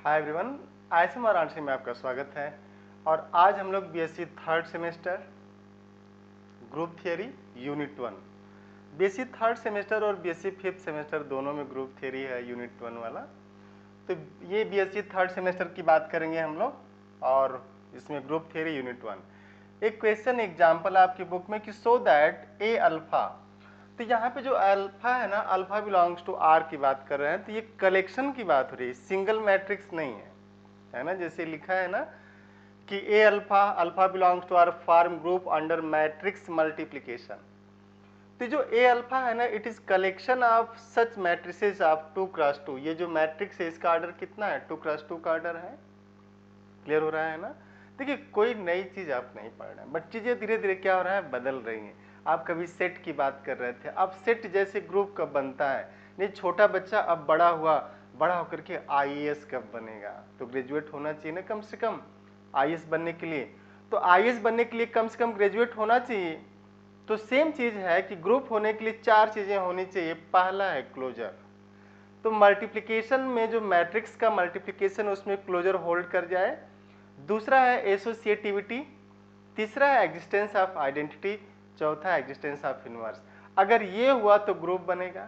Hi everyone, ISM Varanasi में आपका स्वागत है। और आज हम लोग BSc third semester group theory unit 1, BSc third semester और बीएससी फिफ्थ सेमेस्टर दोनों में ग्रुप थियरी है यूनिट 1 वाला। तो ये बीएससी थर्ड सेमेस्टर की बात करेंगे हम लोग और इसमें ग्रुप थियरी यूनिट 1। एक क्वेश्चन एग्जाम्पल आपकी बुक में कि सो दैट ए अल्फा, तो यहाँ पे जो अल्फा है ना, अल्फा बिलोंग्स टू आर की बात कर रहे हैं। तो ये कलेक्शन की बात हो रही है, सिंगल मैट्रिक्स नहीं है ना। जैसे लिखा है ना कि A alpha, alpha belongs to R form group under matrix multiplication. तो जो ए अल्फा है ना, it is collection of such matrices of 2x2। ये जो मैट्रिक्स है इसका ऑर्डर कितना है? 2x2 का ऑर्डर है। क्लियर हो रहा है ना? देखिए, कोई नई चीज आप नहीं पढ़ रहे हैं, बट चीजें धीरे धीरे क्या हो रहा है, बदल रही हैं। आप कभी सेट की बात कर रहे थे, अब सेट जैसे ग्रुप कब बनता है? नहीं, छोटा बच्चा अब बड़ा हुआ, बड़ा होकर के आईएएस कब बनेगा? तो ग्रेजुएट होना चाहिए ना कम से कम आईएएस बनने के लिए। तो आईएएस बनने के लिए कम से कम ग्रेजुएट होना चाहिए। तो सेम चीज है कि ग्रुप होने के लिए चार चीजें होनी चाहिए। पहला है क्लोजर। तो मल्टीप्लिकेशन में जो मैट्रिक्स का मल्टीप्लिकेशन उसमें क्लोजर होल्ड कर जाए। दूसरा है एसोसिएटिविटी। तीसरा है एग्जिस्टेंस ऑफ आइडेंटिटी। चौथा एग्जिस्टेंस ऑफ इनवर्स। अगर ये हुआ तो ग्रुप बनेगा।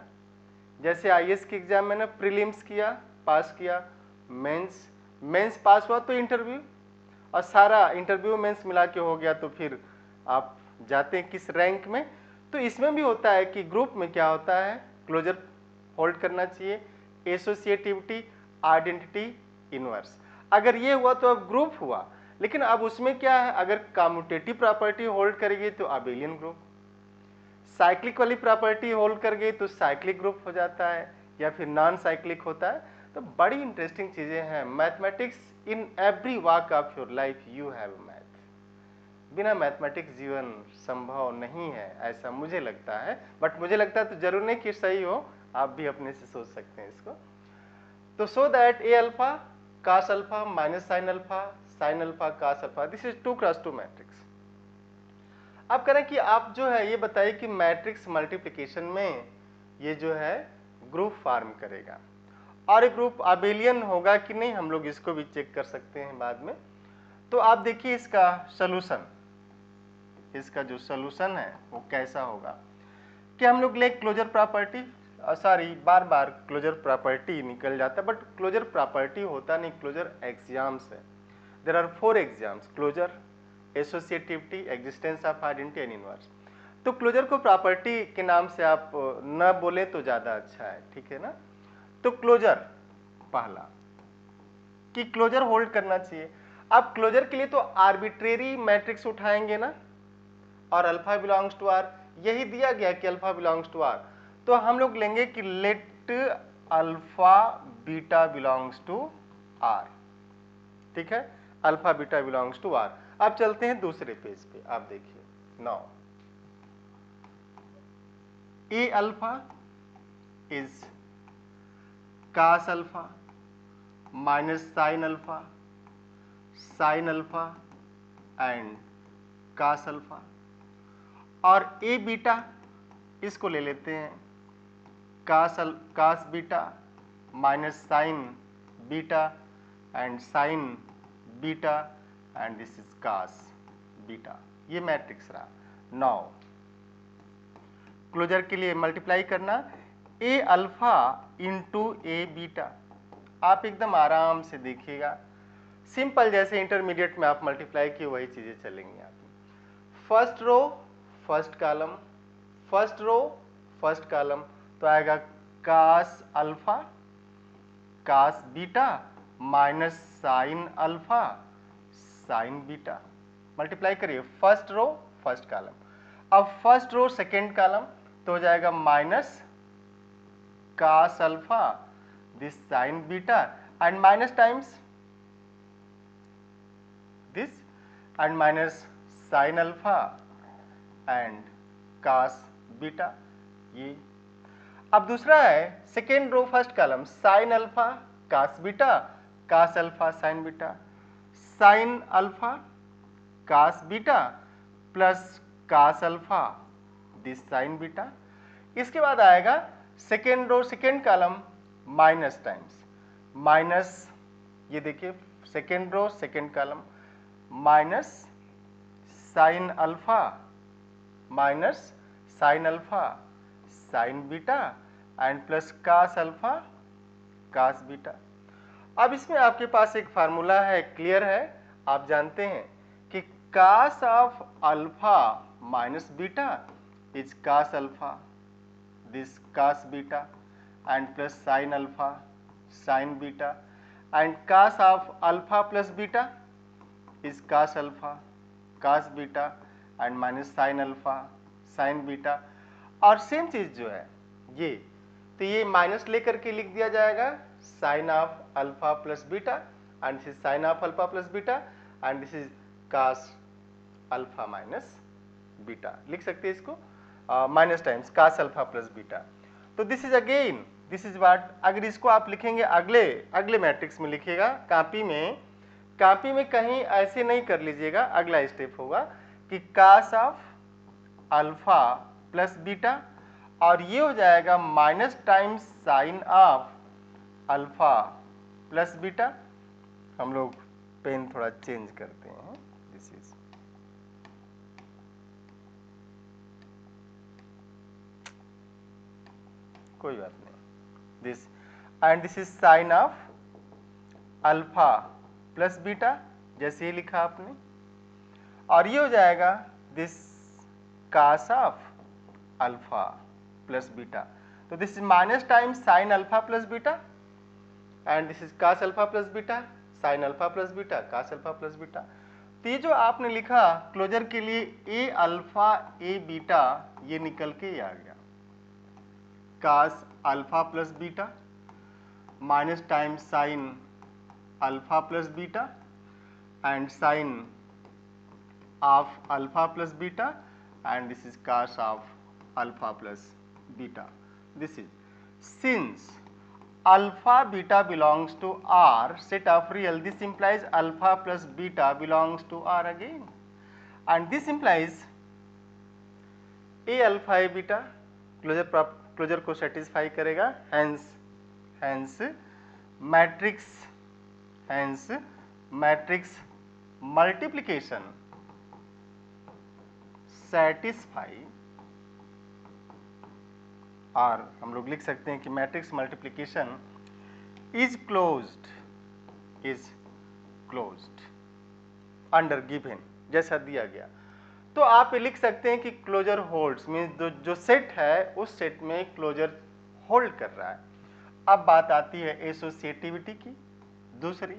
जैसे आईएएस के एग्जाम में ना प्रीलिम्स किया, पास किया, मेंस पास हुआ तो इंटरव्यू, और सारा इंटरव्यू मेंस मिला के हो गया तो फिर आप जाते हैं किस रैंक में। तो इसमें भी होता है कि ग्रुप में क्या होता है, क्लोजर होल्ड करना चाहिए, एसोसिएटिविटी, आइडेंटिटी, इनवर्स। अगर ये हुआ तो अब ग्रुप हुआ। लेकिन अब उसमें क्या है, अगर कम्यूटेटिव प्रॉपर्टी होल्ड करेगी तो अबेलियन ग्रुप, साइक्लिक वाली प्रॉपर्टी होल्ड कर गई तो साइक्लिक ग्रुप हो जाता है, या फिर नॉन साइक्लिक होता है। तो बड़ी इंटरेस्टिंग चीजें हैं mathematics. In every walk of your life you have math. बिना मैथमेटिक्स जीवन संभव नहीं है, ऐसा मुझे लगता है। बट मुझे लगता है तो जरूर नहीं कि सही हो, आप भी अपने से सोच सकते हैं इसको। तो so that A alpha cos alpha minus sine alpha cos alpha, this is 2x2 matrix. अब कह रहे हैं कि आप जो है ये बताइए कि मैट्रिक्स मल्टीप्लिकेशन में ये जो है ग्रुप फॉर्म करेगा, और ये ग्रुप अबेलियन होगा कि नहीं, हम लोग इसको भी चेक कर सकते हैं बाद में। तो आप देखिए इसका सोल्यूशन, इसका जो सोल्यूशन है वो कैसा होगा कि हम लोग ले क्लोजर प्रॉपर्टी, सॉरी बार बार क्लोजर प्रॉपर्टी निकल जाता है, बट क्लोजर प्रॉपर्टी होता नहीं, क्लोजर एक्सियम्स है। There are 4 axioms: closure, associativity, existence of identity and inverse. तो क्लोजर को प्रॉपर्टी के नाम से आप न बोले तो ज्यादा अच्छा है, ठीक है ना। तो क्लोजर पहला कि क्लोजर होल्ड करना चाहिए। अब क्लोजर के लिए तो आर्बिट्रेरी मैट्रिक्स उठाएंगे ना, और अल्फा बिलोंग्स टू आर, यही दिया गया कि अल्फा बिलोंग्स टू आर। तो हम लोग लेंगे कि let alpha beta belongs to R, ठीक है, alpha beta belongs to R. अब चलते हैं दूसरे पेज पे, आप देखिए now A alpha is cos alpha minus sine alpha and cos alpha, और ए बीटा इसको ले लेते हैं cos beta minus sine beta and sine beta and this is cos beta. ये मैट्रिक्स रहा। नाउ क्लोजर के लिए मल्टीप्लाई करना A alpha into A beta. आप एकदम आराम से देखिएगा, सिंपल जैसे इंटरमीडिएट में आप मल्टीप्लाई किए वही चीजें चलेंगी आपकी। First row first column, first row first column, तो आएगा cos alpha cos beta minus sine alpha sine beta. Multiply करिए फर्स्ट रो फर्स्ट कॉलम। अब फर्स्ट रो सेकेंड कॉलम तो हो जाएगा minus cos alpha this sine beta and minus times this and minus sine alpha and cos beta. ये अब दूसरा है second row first column, sine alpha cos beta cos alpha sine beta, sine alpha cos beta plus cos alpha this sine beta. इसके बाद आएगा second row second column minus times minus ये देखिए second row second column, minus sine alpha minus sine alpha sine beta and plus cos alpha cos beta. अब इसमें आपके पास एक formula है, क्लियर है, आप जानते हैं कि cos of alpha minus beta is cos alpha, this cos beta and plus sine alpha sine beta and cos of alpha plus beta is cos alpha cos beta and minus sine alpha sine beta. और same चीज जो है ये, तो ये minus लेकर के लिख दिया जाएगा sine of alpha plus beta and this is sine of alpha plus beta and this is cos alpha minus beta, लिख सकते हैं इसको minus times cos alpha plus beta. तो this is again this is what, अगर इसको आप लिखेंगे अगले मैट्रिक्स में लिखिएगा, कॉपी में कहीं ऐसे नहीं कर लीजिएगा। अगला स्टेप होगा कि cos of alpha plus beta और ये हो जाएगा minus times sign of alpha plus beta. हम लोग पेन थोड़ा चेंज करते हैं, दिस इज कोई बात नहीं, this and this is sine of alpha plus beta, जैसे ही लिखा आपने, और ये हो जाएगा this cos of alpha plus beta. तो this is minus times sine alpha plus beta and this is cos alpha plus beta sine alpha plus beta cos alpha plus beta. तो ये जो आपने लिखा क्लोजर के लिए ए अल्फा ए beta, ये निकल के ही आ गया cos alpha plus beta minus times sine alpha plus beta and sine of alpha plus beta and this is cos of alpha plus beta. This is since alpha beta belongs to R set of real, this implies alpha plus beta belongs to R again and this implies a alpha a beta closure को satisfy करेगा, hence matrix multiplication satisfy, और हम लोग लिख सकते हैं कि matrix multiplication is closed under given, जैसा दिया गया। तो आप ये लिख सकते हैं कि क्लोजर होल्ड्स मीन्स जो सेट है उस सेट में क्लोजर होल्ड कर रहा है। अब बात आती है एसोसिएटिविटी की। दूसरी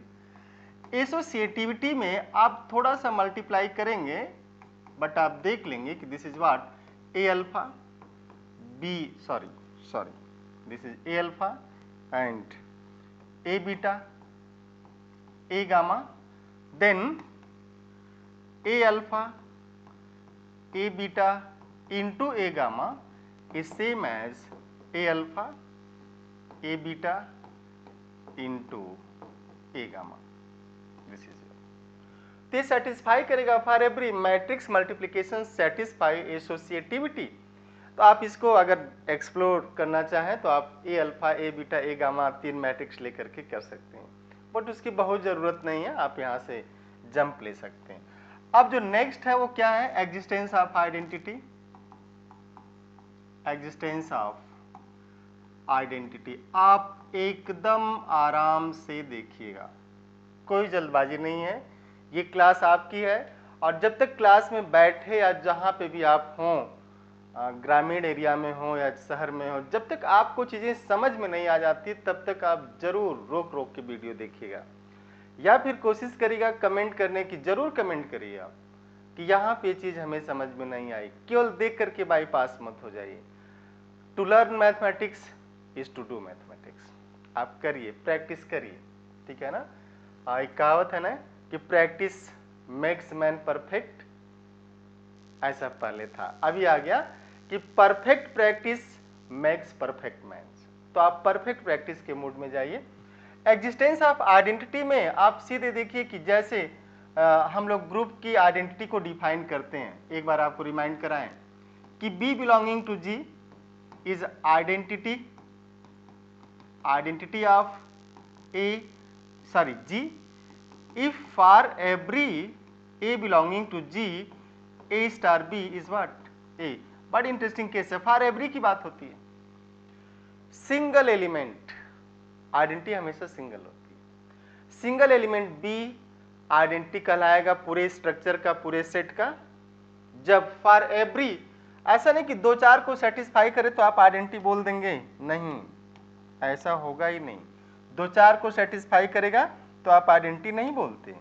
एसोसिएटिविटी में आप थोड़ा सा मल्टीप्लाई करेंगे बट आप देख लेंगे कि this is what A alpha B sorry this is A alpha and A beta A gamma, then A alpha A beta into A gamma is same as A alpha A beta into A gamma. This is the satisfy करेगा for every matrix multiplication satisfy associativity. तो आप इसको अगर explore करना चाहें तो आप A alpha A beta A gamma आप 3 मैट्रिक्स लेकर के कर सकते हैं, बट उसकी बहुत ज़रूरत नहीं है, आप यहाँ से जंप ले सकते हैं। अब जो नेक्स्ट है वो क्या है, existence of identity. Existence of identity आप एकदम आराम से देखिएगा, कोई जल्दबाजी नहीं है, ये क्लास आपकी है और जब तक क्लास में बैठे या जहाँ पे भी आप हों, ग्रामीण एरिया में हो या शहर में हो, जब तक आपको चीज़ें समझ में नहीं आ जाती तब तक आप जरूर रोक के वीडियो देखिएगा या फिर कोशिश करिएगा कमेंट करने की, जरूर कमेंट करिए आप कि यहाँ पे चीज़ हमें समझ में नहीं आई, केवल देख करके बाईपास मत हो जाइए। To learn mathematics is to do mathematics. आप करिए, प्रैक्टिस करिए, ठीक है ना। एक कहावत है ना कि प्रैक्टिस मेक्स मैन परफेक्ट, ऐसा पहले था, अभी आ गया कि perfect practice makes perfect man. तो आप परफेक्ट प्रैक्टिस के मूड में जाइए। एग्जिस्टेंस ऑफ आइडेंटिटी में आप सीधे देखिए कि जैसे हम लोग ग्रुप की आइडेंटिटी को डिफाइन करते हैं, एक बार आपको रिमाइंड कराएं कि B belonging to G is identity of a sorry G, if for every A belonging to G, A star B is what? A. बड़ी इंटरेस्टिंग केस है, फॉर एवरी की बात होती है। सिंगल एलिमेंट आइडेंटिटी हमेशा single होती है। Single element B identity कहलाएगा पूरे स्ट्रक्चर का, पूरे सेट का, जब फॉर एवरी, ऐसा नहीं कि दो चार को सेटिस्फाई करे तो आप आइडेंटिटी बोल देंगे, नहीं, ऐसा होगा ही नहीं। दो चार को सेटिस्फाई करेगा तो आप आइडेंटिटी नहीं बोलते।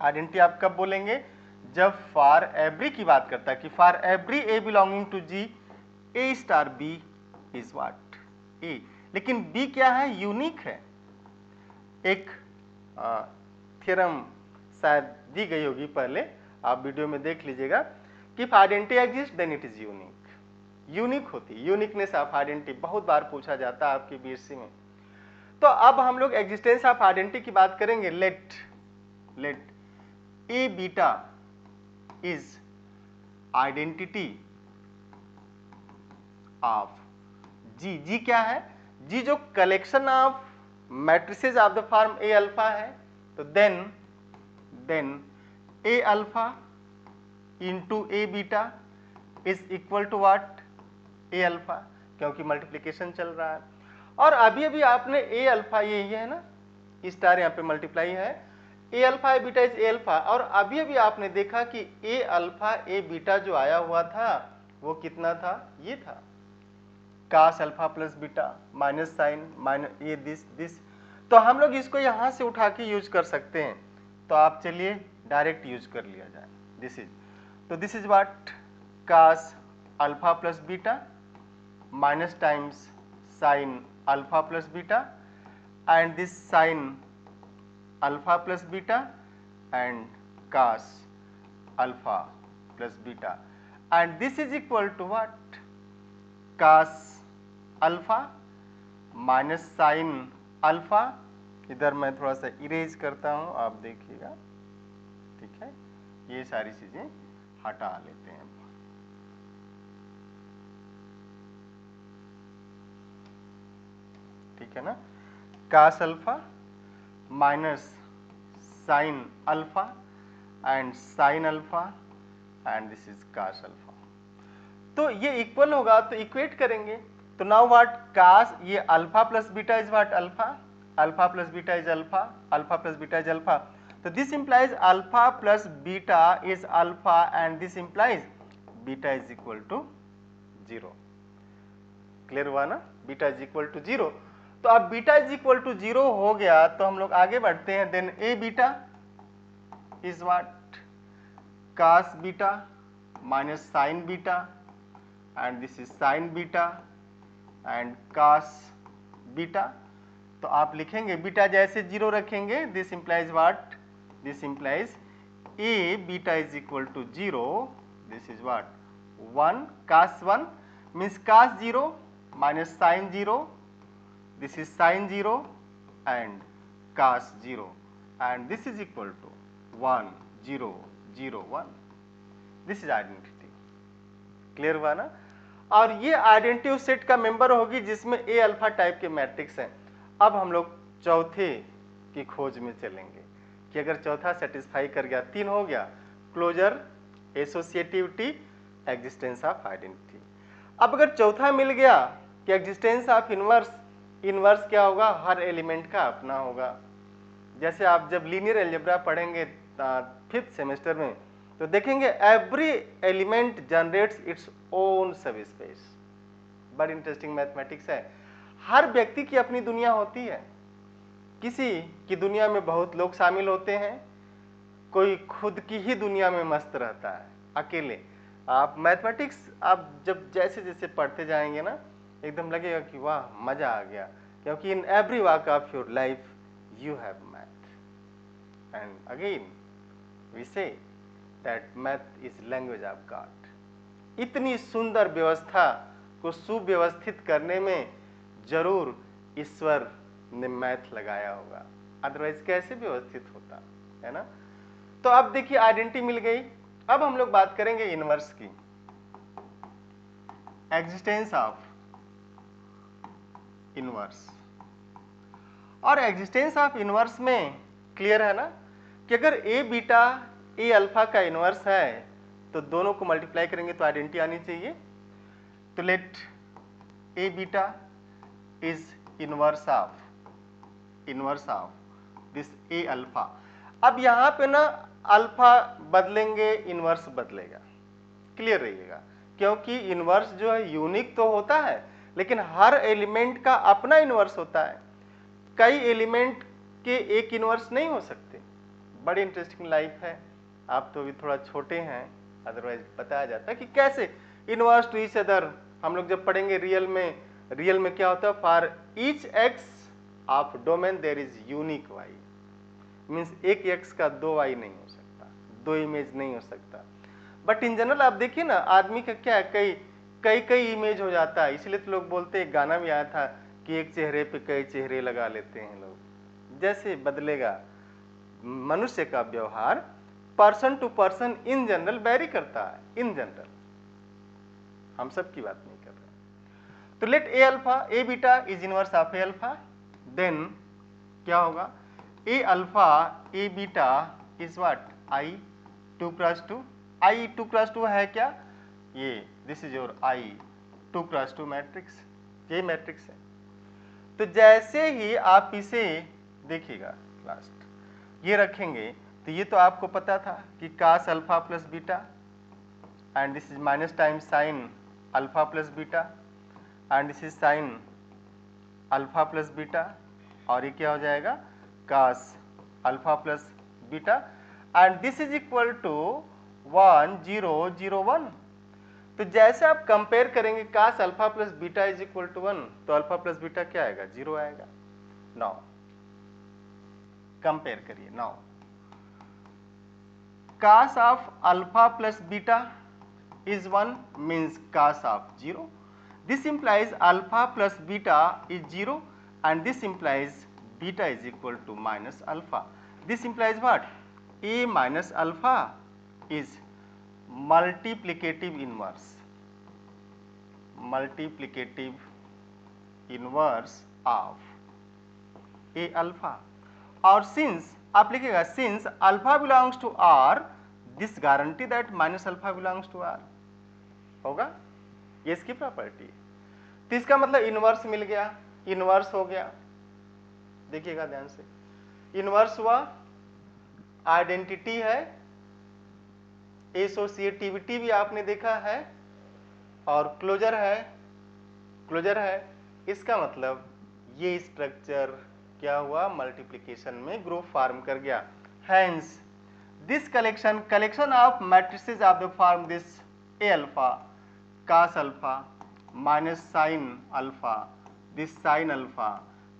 आइडेंटिटी आप कब बोलेंगे? जब फॉर एवरी की बात करता है कि for every A belonging to G, A star B is what? A. लेकिन बी क्या है? यूनिक है। एक थ्योरम शायद दी गई होगी पहले, आप वीडियो में देख लीजिएगा कि if identity exist then it is unique. Unique होती है, यूनिकनेस ऑफ आइडेंटिटी बहुत बार पूछा जाता है आपकी बीएससी में। तो अब हम लोग एग्जिस्टेंस ऑफ आइडेंटिटी की बात करेंगे। Let A beta is identity of G. G क्या है? जी जो collection of matrices of the form A alpha है, तो then A alpha into A beta is equal to what? A alpha, क्योंकि multiplication चल रहा है। और अभी अभी आपने ए अल्फा, ये है ना, स्टार यहाँ पे मल्टीप्लाई है, A alpha A beta is A alpha, और अभी अभी आपने देखा कि ए अल्फा ए बीटा जो आया हुआ था वो कितना था? ये था cos alpha plus beta minus sine minus ये दिस। तो हम लोग इसको यहां से उठा के यूज कर सकते हैं, तो आप चलिए डायरेक्ट यूज कर लिया जाए। This is what? Cos alpha plus beta minus times sine alpha plus beta, and this sin alpha plus beta and cos alpha plus beta, and this is equal to what? Cos alpha minus sin alpha। इधर मैं थोड़ा सा erase करता हूं, आप देखिएगा, ठीक है, ये सारी चीजें हटा लेते हैं। ठीक है ना? cos alpha minus sine alpha and sine alpha and this is cos alpha. तो ये इक्वल होगा तो इक्वेट करेंगे, तो नाउ व्हाट? cos, ये alpha plus beta is what? Alpha, alpha plus beta is alpha, alpha plus beta is alpha. तो this implies alpha plus beta is alpha and this implies beta is equal to 0। Clear हुआ ना? Beta is equal to 0। तो अब beta is equal to 0 हो गया तो हम लोग आगे बढ़ते हैं। Then a beta is what? cos beta minus sine beta and this is sine beta and cos beta. तो आप लिखेंगे बीटा जैसे 0 रखेंगे, this implies what? This implies a beta is equal to 0, this is what? 1 cos 1 means cos 0 minus sin 0, this is sin 0 and cos 0, and this is equal to 1 0 0 1। this is identity। Clear हुआ ना? और ये identity उस set का member होगी जिसमें ए alpha type के matrix हैं। अब हम लोग चौथे की खोज में चलेंगे कि अगर चौथा सेटिस्फाई कर गया, 3 हो गया, closure, associativity, existence of identity. अब अगर चौथा मिल गया कि एग्जिस्टेंस ऑफ इनवर्स, इनवर्स क्या होगा? हर एलिमेंट का अपना होगा। जैसे आप जब लीनियर अलजेब्रा पढ़ेंगे 5th सेमेस्टर में, तो देखेंगे every element generates its own सब स्पेस। बड़ी इंटरेस्टिंग मैथमेटिक्स है। हर व्यक्ति की अपनी दुनिया होती है। किसी की दुनिया में बहुत लोग शामिल होते हैं, कोई खुद की ही दुनिया में मस्त रहता है अकेले। आप मैथमेटिक्स आप जब जैसे जैसे पढ़ते जाएंगे ना, एकदम लगेगा कि वाह मजा आ गया, क्योंकि in every walk of your life you have math. And again we say that math is language of God. इतनी सुंदर व्यवस्था को सुव्यवस्थित करने में जरूर ईश्वर ने मैथ लगाया होगा, अदरवाइज कैसे व्यवस्थित होता है ना? तो अब देखिए आइडेंटिटी मिल गई। अब हम लोग बात करेंगे इनवर्स की। Existence of inverse. और एग्जिस्टेंस ऑफ इनवर्स में क्लियर है ना कि अगर ए बीटा ए अल्फा का इनवर्स है तो दोनों को मल्टीप्लाई करेंगे तो आइडेंटिटी आनी चाहिए। तो let A beta is inverse of this a alpha. अब यहां पे ना अल्फा बदलेंगे इनवर्स बदलेगा, क्लियर रहिएगा, क्योंकि इनवर्स जो है यूनिक तो होता है लेकिन हर एलिमेंट का अपना इनवर्स होता है, कई एलिमेंट के एक इनवर्स नहीं हो सकते। बड़ी इंटरेस्टिंग लाइफ है, आप तो अभी थोड़ा छोटे हैं, अदरवाइज बताया जाता है कि कैसे इनवर्स टू ईच अदर। हम लोग जब पढ़ेंगे रियल में क्या होता है, for each X of domain there is unique Y, means एक एक्स का दो वाई नहीं हो सकता, दो इमेज नहीं हो सकता। बट इन जनरल आप देखिए ना, आदमी का क्या है, कई इमेज हो जाता है। इसलिए तो लोग बोलते हैं, गाना भी आया था कि एक चेहरे पे कई चेहरे लगा लेते हैं लोग। जैसे बदलेगा मनुष्य का व्यवहार, person to person in general vary करता है, इन जनरल, हम सब की बात नहीं कर रहे। तो let A alpha A beta is inverse of A alpha, then क्या होगा, A alpha A beta is what, I 2x2। I 2x2 है क्या, ये this is your I 2x2 matrix, ये मैट्रिक्स है। तो जैसे ही आप इसे देखिएगा लास्ट ये रखेंगे तो ये तो आपको पता था कि cos alpha plus beta and this is minus time sine alpha plus beta and this is sine alpha plus beta, और ये क्या हो जाएगा cos alpha plus beta and this is equal to 1 0 0 1। तो जैसे आप कंपेयर करेंगे cos alpha plus beta is equal to 1, तो अल्फा प्लस बीटा क्या आएगा, 0 आएगा। नाउ कंपेयर करिए, now cos of alpha plus beta is 1 means cos of 0. This implies alpha plus beta is 0 and this implies beta is equal to minus alpha. This implies what? A minus alpha is multiplicative inverse of A alpha, और since आप लिखिएगा since alpha belongs to R, this guarantee that minus alpha belongs to R होगा, ये इसकी property है। तो इसका मतलब इनवर्स मिल गया, इनवर्स हो गया, देखिएगा ध्यान से, इनवर्स हुआ, आइडेंटिटी है, एसोसिएटिविटी भी आपने देखा है, और क्लोजर है। इसका मतलब ये स्ट्रक्चर क्या हुआ, मल्टीप्लिकेशन में ग्रुप फॉर्म कर गया। Hence this collection of matrices of the form this a alpha cos alpha minus sin alpha, this sin alpha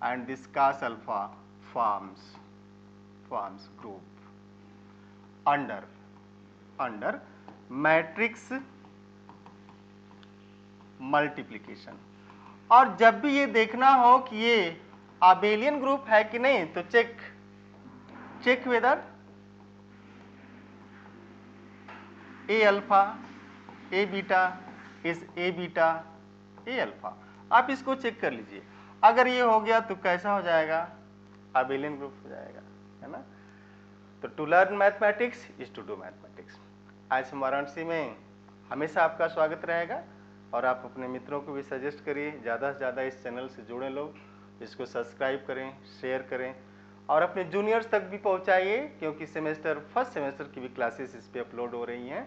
and this cos alpha forms group under matrix multiplication। और जब भी ये देखना हो कि ये अबेलियन ग्रुप है कि नहीं, तो check whether a alpha A beta is a beta a alpha. आप इसको चेक कर लीजिए, अगर ये हो गया तो कैसा हो जाएगा, अबेलियन ग्रुप हो जाएगा, है ना। तो to learn mathematics is to do mathematics. आज वाराणसी में हमेशा आपका स्वागत रहेगा, और आप अपने मित्रों को भी सजेस्ट करिए, ज़्यादा से ज़्यादा इस चैनल से जुड़े लोग, इसको सब्सक्राइब करें, शेयर करें, और अपने जूनियर्स तक भी पहुंचाइए, क्योंकि फर्स्ट सेमेस्टर की भी क्लासेस इस पर अपलोड हो रही हैं।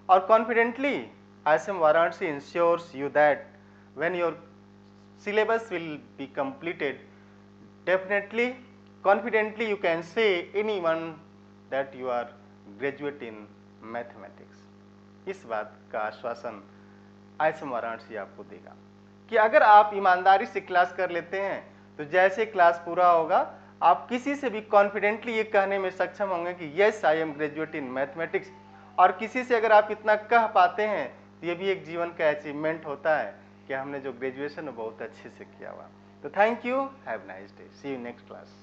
और confidently ISM Varanasi ensures you that when your syllabus will be completed, definitely, confidently you can say anyone that you are graduate in mathematics. इस बात का आश्वासन ISM वाराणसी आपको देगा कि अगर आप ईमानदारी से क्लास कर लेते हैं तो जैसे क्लास पूरा होगा आप किसी से भी कॉन्फिडेंटली ये कहने में सक्षम होंगे कि yes I am graduate in mathematics. और किसी से अगर आप इतना कह पाते हैं तो ये भी एक जीवन का अचीवमेंट होता है कि हमने जो ग्रेजुएशन बहुत अच्छे से किया हुआ। तो thank you, have nice day, see you next class.